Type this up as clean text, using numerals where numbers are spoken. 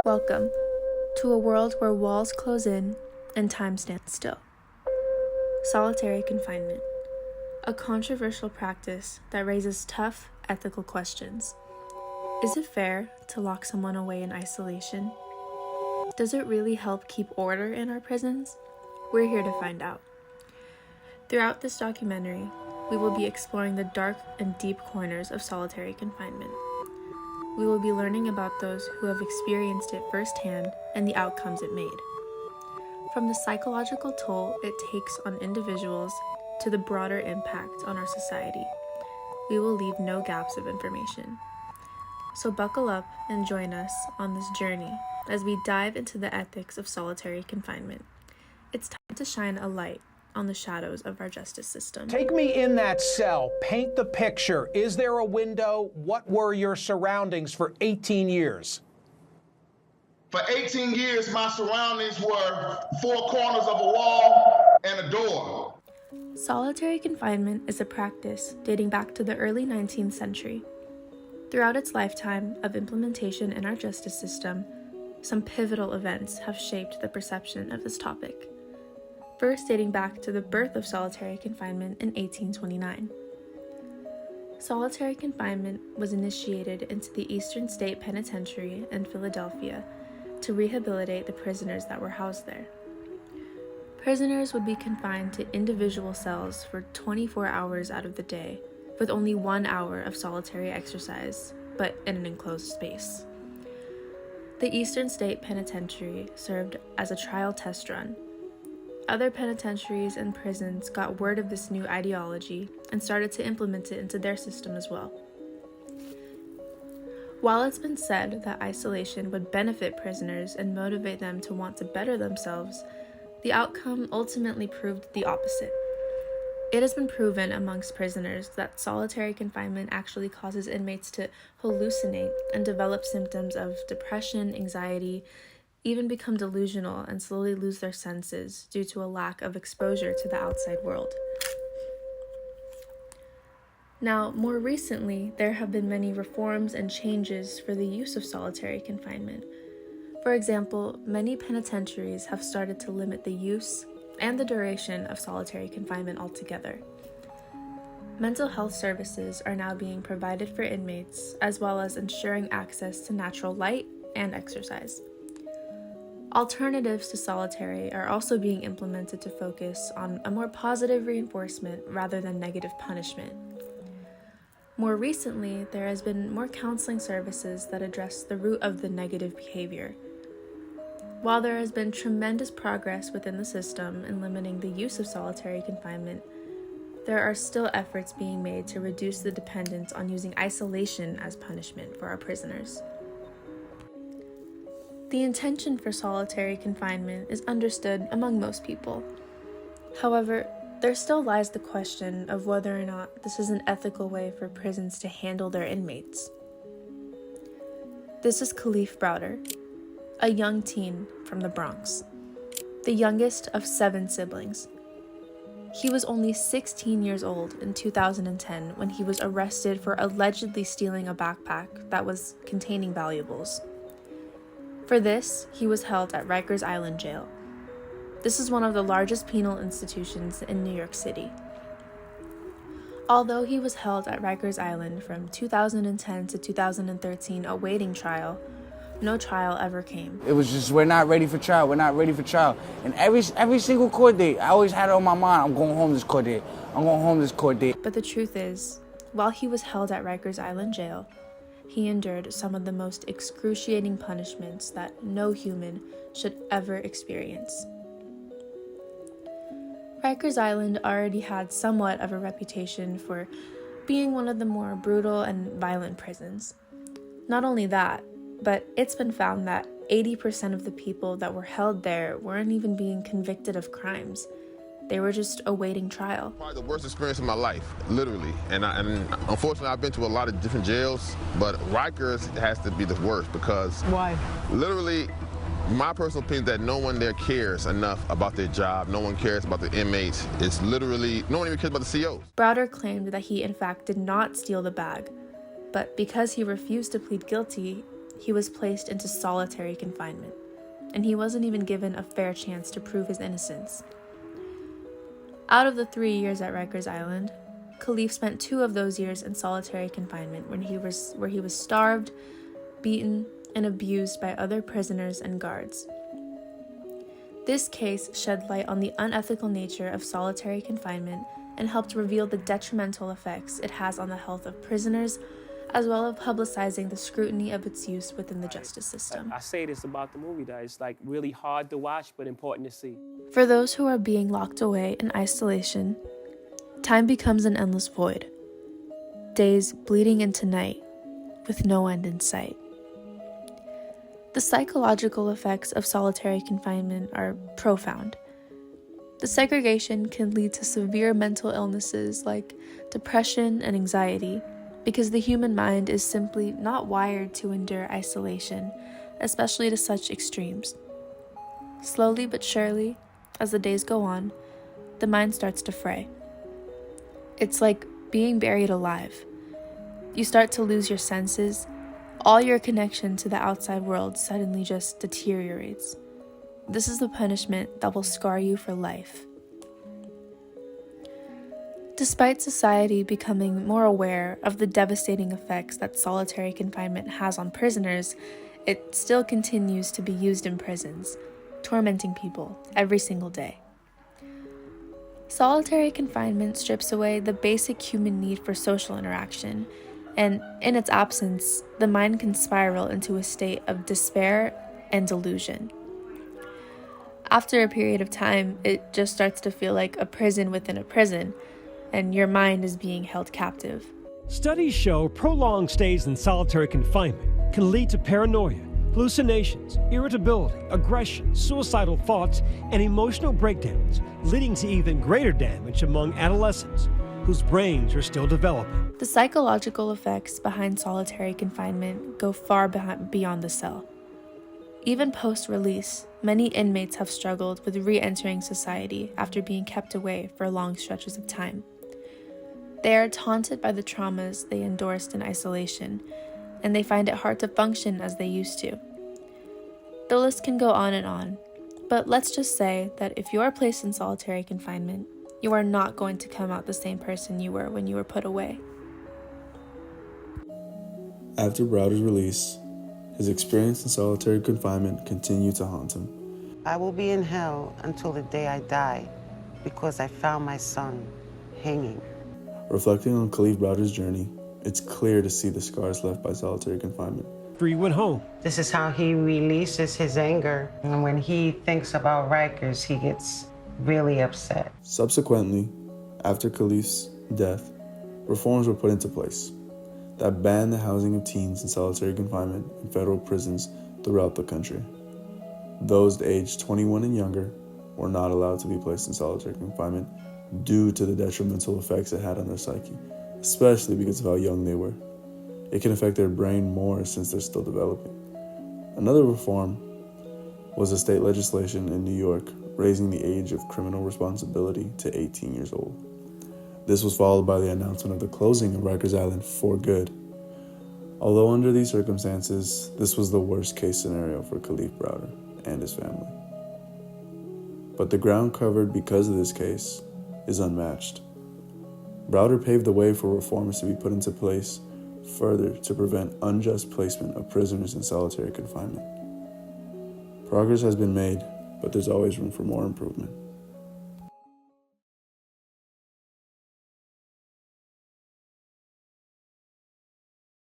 Welcome to a world where walls close in and time stands still. Solitary confinement, a controversial practice that raises tough ethical questions. Is it fair to lock someone away in isolation? Does it really help keep order in our prisons? We're here to find out. Throughout this documentary, we will be exploring the dark and deep corners of solitary confinement. We will be learning about those who have experienced it firsthand and the outcomes it made. From the psychological toll it takes on individuals to the broader impact on our society, we will leave no gaps of information. So buckle up and join us on this journey as we dive into the ethics of solitary confinement. It's time to shine a light on the shadows of our justice system. Take me in that cell. Paint the picture. Is there a window? What were your surroundings for 18 years? For 18 years, my surroundings were four corners of a wall and a door. Solitary confinement is a practice dating back to the early 19th century. Throughout its lifetime of implementation in our justice system, some pivotal events have shaped the perception of this topic. First dating back to the birth of solitary confinement in 1829. Solitary confinement was initiated into the Eastern State Penitentiary in Philadelphia to rehabilitate the prisoners that were housed there. Prisoners would be confined to individual cells for 24 hours out of the day, with only 1 hour of solitary exercise, but in an enclosed space. The Eastern State Penitentiary served as a trial test run. Other penitentiaries and prisons got word of this new ideology and started to implement it into their system as well. While it's been said that isolation would benefit prisoners and motivate them to want to better themselves, the outcome ultimately proved the opposite. It has been proven amongst prisoners that solitary confinement actually causes inmates to hallucinate and develop symptoms of depression, anxiety, even become delusional and slowly lose their senses due to a lack of exposure to the outside world. Now, more recently, there have been many reforms and changes for the use of solitary confinement. For example, many penitentiaries have started to limit the use and the duration of solitary confinement altogether. Mental health services are now being provided for inmates, as well as ensuring access to natural light and exercise. Alternatives to solitary are also being implemented to focus on a more positive reinforcement rather than negative punishment. More recently, there has been more counseling services that address the root of the negative behavior. While there has been tremendous progress within the system in limiting the use of solitary confinement, there are still efforts being made to reduce the dependence on using isolation as punishment for our prisoners. The intention for solitary confinement is understood among most people. However, there still lies the question of whether or not this is an ethical way for prisons to handle their inmates. This is Khalif Browder, a young teen from the Bronx, the youngest of 7 siblings. He was only 16 years old in 2010 when he was arrested for allegedly stealing a backpack that was containing valuables. For this, he was held at Rikers Island Jail. This is one of the largest penal institutions in New York City. Although he was held at Rikers Island from 2010 to 2013 awaiting trial, no trial ever came. It was just, we're not ready for trial, And every single court date, I always had it on my mind, I'm going home this court date, But the truth is, while he was held at Rikers Island Jail, he endured some of the most excruciating punishments that no human should ever experience. Rikers Island already had somewhat of a reputation for being one of the more brutal and violent prisons. Not only that, but it's been found that 80% of the people that were held there weren't even being convicted of crimes. They were just awaiting trial. Probably the worst experience of my life, literally. And unfortunately, I've been to a lot of different jails, but Rikers has to be the worst because... Why? Literally, my personal opinion is that no one there cares enough about their job. No one cares about the inmates. It's literally, no one even cares about the COs. Browder claimed that he in fact did not steal the bag, but because he refused to plead guilty, he was placed into solitary confinement, and he wasn't even given a fair chance to prove his innocence. Out of the 3 years at Rikers Island, Khalif spent 2 of those years in solitary confinement where he was starved, beaten, and abused by other prisoners and guards. This case shed light on the unethical nature of solitary confinement and helped reveal the detrimental effects it has on the health of prisoners, as well as publicizing the scrutiny of its use within the justice system. I say this about the movie, that it's like really hard to watch, but important to see. For those who are being locked away in isolation, time becomes an endless void, days bleeding into night with no end in sight. The psychological effects of solitary confinement are profound. The segregation can lead to severe mental illnesses like depression and anxiety, because the human mind is simply not wired to endure isolation, especially to such extremes. Slowly but surely, as the days go on, the mind starts to fray. It's like being buried alive. You start to lose your senses. All your connection to the outside world suddenly just deteriorates. This is the punishment that will scar you for life. Despite society becoming more aware of the devastating effects that solitary confinement has on prisoners, it still continues to be used in prisons, tormenting people every single day. Solitary confinement strips away the basic human need for social interaction, and in its absence, the mind can spiral into a state of despair and delusion. After a period of time, it just starts to feel like a prison within a prison, and your mind is being held captive. Studies show prolonged stays in solitary confinement can lead to paranoia, hallucinations, irritability, aggression, suicidal thoughts, and emotional breakdowns, leading to even greater damage among adolescents whose brains are still developing. The psychological effects behind solitary confinement go far beyond the cell. Even post-release, many inmates have struggled with re-entering society after being kept away for long stretches of time. They are taunted by the traumas they endured in isolation, and they find it hard to function as they used to. The list can go on, but let's just say that if you are placed in solitary confinement, you are not going to come out the same person you were when you were put away. After Browder's release, his experience in solitary confinement continued to haunt him. I will be in hell until the day I die because I found my son hanging. Reflecting on Khalif Browder's journey, it's clear to see the scars left by solitary confinement. He went home. This is how he releases his anger. And when he thinks about Rikers, he gets really upset. Subsequently, after Khalif's death, reforms were put into place that banned the housing of teens in solitary confinement in federal prisons throughout the country. Those aged 21 and younger were not allowed to be placed in solitary confinement due to the detrimental effects it had on their psyche, especially because of how young they were. It can affect their brain more since they're still developing. Another reform was a state legislation in New York raising the age of criminal responsibility to 18 years old. This was followed by the announcement of the closing of Rikers Island for good. Although under these circumstances, this was the worst case scenario for Khalif Browder and his family. But the ground covered because of this case is unmatched. Browder paved the way for reforms to be put into place further to prevent unjust placement of prisoners in solitary confinement. Progress has been made, but there's always room for more improvement.